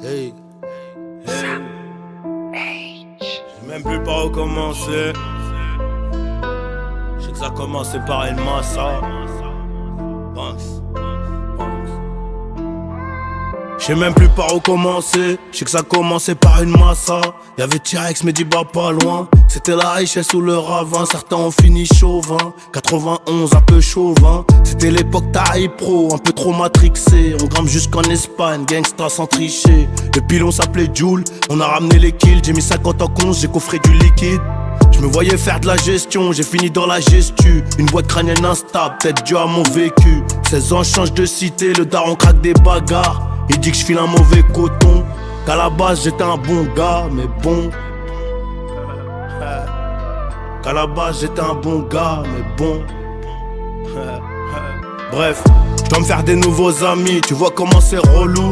Hey, hey. J'ai même plus par où commencer. Je sais que ça a commencé par une massa. Je sais même plus par où commencer. Je sais que ça a commencé par une massa. Y'avait T-Rex, Mediba pas loin. C'était la richesse ou le ravin. Certains ont fini chauvin. 91, un peu chauvin. C'était l'époque Tari Pro, un peu trop matrixé. On grimpe jusqu'en Espagne, gangsta sans tricher. Le pilon s'appelait Joule, on a ramené les kills. J'ai mis 50 en compte, j'ai coffré du liquide. Je me voyais faire de la gestion, j'ai fini dans la gestu. Une boîte crânienne instable, peut-être dû à mon vécu. 16 ans, je change de cité, le daron craque des bagarres. Il dit que je file un mauvais coton, qu'à la base j'étais un bon gars, mais bon. Qu'à la base j'étais un bon gars, mais bon. Bref, je dois me faire des nouveaux amis, tu vois comment c'est relou.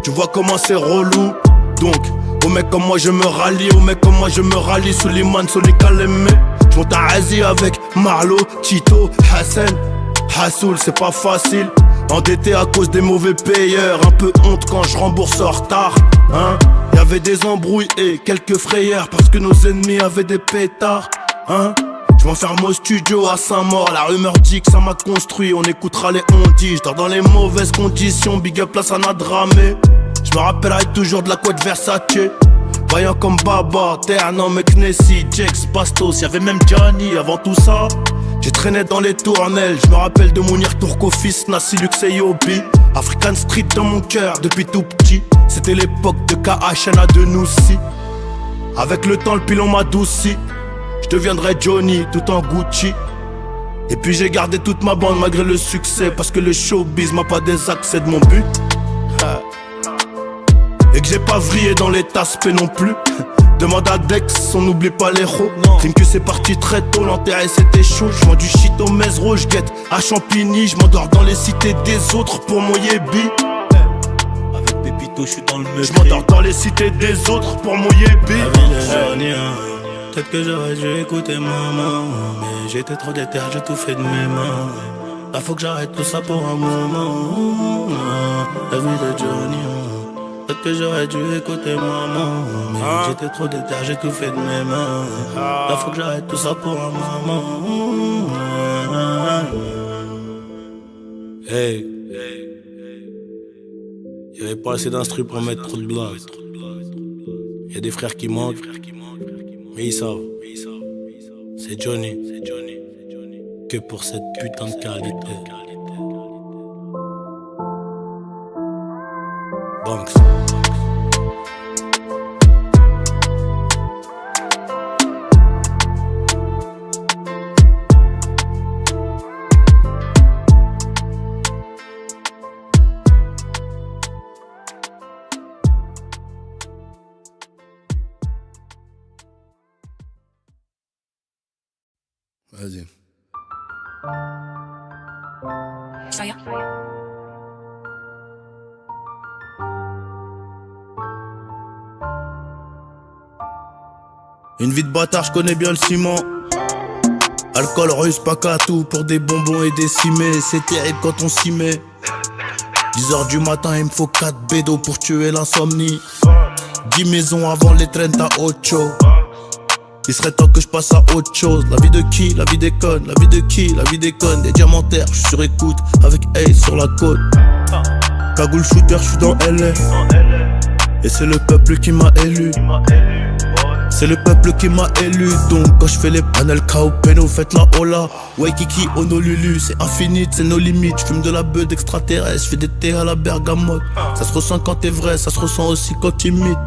Tu vois comment c'est relou. Donc, aux mecs comme moi je me rallie, aux mecs comme moi je me rallie. Suleiman, Sonic Alemé. Je monte à Asie avec Marlo, Tito, Hassan, Hassoul, c'est pas facile. Endetté à cause des mauvais payeurs. Un peu honte quand je rembourse en retard, hein. Y'avait des embrouilles et quelques frayeurs parce que nos ennemis avaient des pétards, hein. Je m'enferme au studio à Saint-Maur. La rumeur dit que ça m'a construit. On écoutera les on-dit. Je dors dans les mauvaises conditions. Big up là ça n'a dramé. Je me rappellerai toujours de la couette Versace. Voyant comme Baba, Ternan, McNessy, Jex, Bastos. Y'avait même Johnny avant tout ça. J'ai traîné dans les tournelles. Je me rappelle de Mounir Tourkofis, Nassi, Lux et Yobi. African Street dans mon cœur depuis tout petit. C'était l'époque de KHNA de Noussi. Avec le temps le pilon m'adoucit. Je deviendrai Johnny tout en Gucci. Et puis j'ai gardé toute ma bande malgré le succès. Parce que le showbiz m'a pas désaxé de mon but. Et que j'ai pas vrillé dans les taspes non plus. Demande à Dex, on n'oublie pas les ros. Crime que c'est parti très tôt, l'enterré c'était chaud. J'vends du shit au Mesro, j'guette à Champigny. J'm'endors dans les cités des autres pour mon yébi. Avec Pépito, j'suis dans le meublé. J'm'endors dans les cités des autres pour mon yébi. Peut-être que j'aurais dû écouter maman, mais j'étais trop déter, j'ai tout fait de mes mains. Là faut que j'arrête tout ça pour un moment. La vie de Johnny. Peut-être que j'aurais dû écouter maman, mais j'étais trop déter, j'ai tout fait de mes mains. Là faut que j'arrête tout ça pour un moment. Hey, y'avait pas assez d'instru pour mettre trop de blagues. Y'a des frères qui manquent, mais ils savent. C'est Johnny, que pour cette putain de qualité. Banks. Vas-y. Saya. Une vie de bâtard, je connais bien le ciment. Alcool russe, pas qu'à tout pour des bonbons et des cimets. C'est terrible quand on s'y met. 10h du matin, il me faut 4 bédos pour tuer l'insomnie. 10 maisons avant les 30 à Ocho. Il serait temps que je passe à autre chose. La vie de qui? La vie des connes. La vie de qui? La vie des connes. Des diamantaires, je suis sur écoute avec Ace sur la côte. Cagoule shooter, je suis dans LA. Et c'est le peuple qui m'a élu. C'est le peuple qui m'a élu. Donc quand je fais les panels KO Peno, faites la hola. Waikiki, Honolulu, c'est infini, c'est nos limites. Je fume de la beuh d'extraterrestre, je fais des thés à la bergamote. Ça se ressent quand t'es vrai, ça se ressent aussi quand t'imites.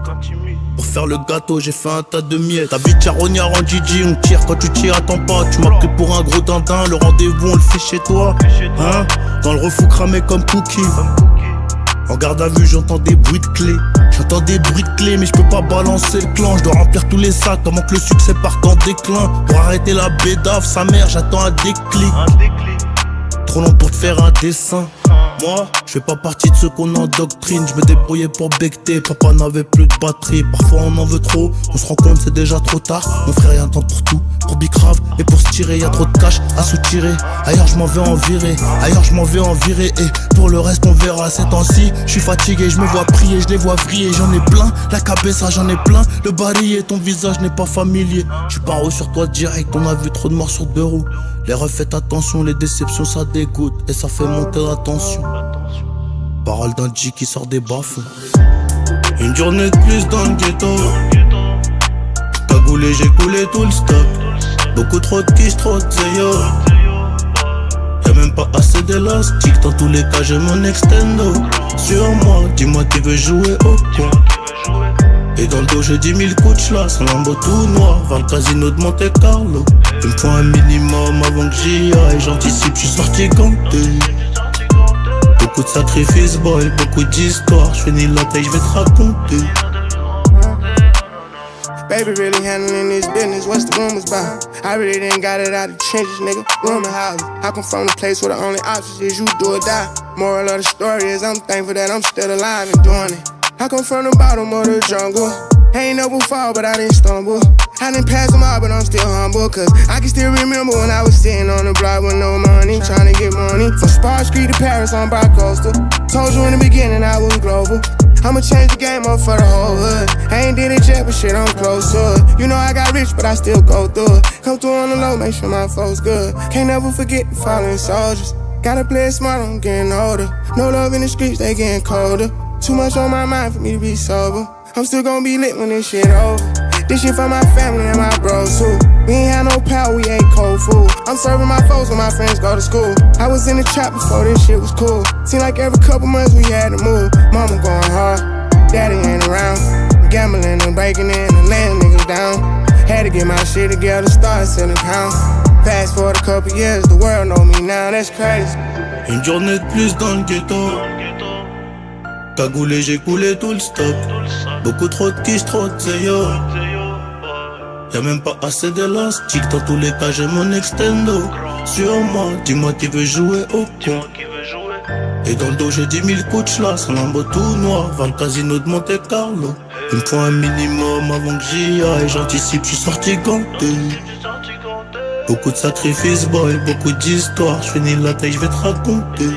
Pour faire le gâteau, j'ai fait un tas de miettes. Ta vie charognard en Gigi, on tire quand tu tires, attends pas. Tu m'as pris pour un gros dindin, le rendez-vous on le fait chez toi. Hein? Dans le refou cramé comme Cookie. En garde à vue, j'entends des bruits de clés. J'entends des bruits de clés, mais je peux pas balancer le clan. Je dois remplir tous les sacs avant que le succès parte en déclin. Pour arrêter la bédave, sa mère, j'attends un déclic. trop long pour te faire un dessin. Moi, je fais pas partie de ceux qu'on endoctrine. Je me débrouillais pour becter, papa n'avait plus de batterie. Parfois on en veut trop, on se rend compte c'est déjà trop tard. Mon frère y'a un temps pour tout, pour bicrave et pour se tirer. Y'a trop de cash à soutirer. Ailleurs je m'en vais en virer, ailleurs je m'en vais en virer. Et pour le reste on verra. Ces temps-ci, je suis fatigué, je me vois prier, je les vois vriller. J'en ai plein, la cabessa j'en ai plein. Le barillet, ton visage n'est pas familier. Je pars sur toi direct, on a vu trop de morts sur 2 roues. Les refs, faites attention, les déceptions ça dégoûte et ça fait monter la tension. Parole d'un G qui sort des bas-fonds. Une journée de plus dans le ghetto. Cagoulé, j'ai coulé tout le stock. Beaucoup trop de quiche, trop de zéyo. Y'a même pas assez d'élastique. Dans tous les cas, j'ai mon extendo. Sur moi, dis-moi qui veut jouer au coin. Et dans le dos j'ai 10 000 coups de chlasse, un lambeau tout noir, vers le casino de Monte Carlo. Il me faut un minimum avant que j'y aille, j'anticipe, je suis sorti ganté. Beaucoup de sacrifices boy, beaucoup d'histoires, je finis la taille, je vais te raconter. Baby really handling this business, what's the rumors about? I really didn't got it out of the trenches, nigga, rumor house. I come from the place where the only option is you do or die. Moral of the story is I'm thankful that I'm still alive and doing it. I come from the bottom of the jungle. Ain't never fall, but I didn't stumble. I didn't pass them all, but I'm still humble. Cause I can still remember when I was sitting on the block with no money, trying to get money. From Spar Street to Paris on Bi-Coastal. Told you in the beginning I was global. I'ma change the game up for the whole hood. I ain't did it yet, but shit, I'm close to it. You know I got rich, but I still go through it. Come through on the low, make sure my folks good. Can't never forget the fallen soldiers. Gotta play it smart, I'm getting older. No love in the streets, they getting colder. Too much on my mind for me to be sober. I'm still gon' be lit when this shit over. This shit for my family and my bros too. We ain't had no power, we ate cold food. I'm serving my folks when my friends go to school. I was in the trap before this shit was cool. Seemed like every couple months we had to move. Mama going hard, daddy ain't around. Gambling and breaking in and laying niggas down. Had to get my shit together, start selling pounds. Fast forward a couple years, the world know me now, that's crazy. Une journée de plus dans le ghetto. Cagoulé, j'ai coulé tout le stock. Beaucoup trop de quiche, trop de zéyo. Y'a même pas assez d'élastique. Dans tous les cas, j'ai mon extendo. Sur moi, dis-moi qui veut jouer au coin. Et dans le dos, j'ai 10 000 coups de chlasse, un lambeau tout noir, vers le casino de Monte Carlo. Il me faut un minimum avant que j'y aille. J'anticipe, je suis sorti ganté. Beaucoup de sacrifices, boy, beaucoup d'histoires. Je finis la taille, je vais te raconter.